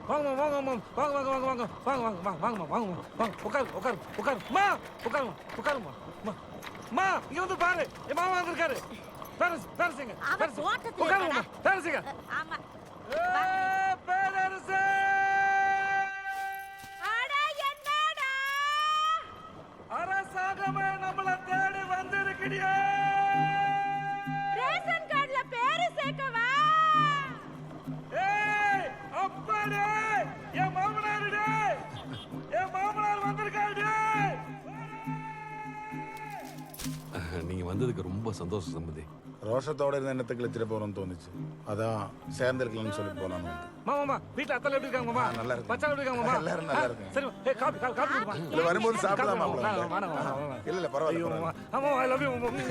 வாங்க வாங்க வாங்க வாங்க வாங்க வாங்க வாங்க வாங்க வாங்க வாங்க வாங்க வாங்க உட்காரு உட்காரு உட்காரு மா உட்காருமா உட்காருமா மா இங்க வந்து பாரு என் மாமா வந்திருக்காரு பேரசிங்க உட்காருமா பேரசிங்க ஆமா பேரரசே அரசாங்கமே நம்மள தேடி வந்திருக்கிறியே ரேஷன் கார்டுல பேரு சேர்க்கவா ஏய் அப்பாடே என் மாமனாருடே என் மாமனார் வந்திருக்காரு நீங்க வந்ததுக்கு ரொம்ப சந்தோஷம் சம்பந்தி. ரோஷத்தோட இருந்த எண்ணத்தை கிளச்சிட்டு போறோம்னு தோணுச்சு. அதான் சேர்ந்திருக்கலாம்னு சொல்லி போலான்னு வந்தேன். மாமா வீட்டுல அத்தல எப்படி இருக்காங்க மாமா? நல்லா இருக்கு. பச்சை எப்படி இருக்காங்க மாமா? எல்லாரும் நல்லா இருக்காங்க. சரி ஏய் காபி குடுமா. இல்ல வரும்போது சாப்பிடலாம் மாமா. வேணாம் இல்ல பரவாயில்லை. ஆமா ஐ லவ் யூ மாமா.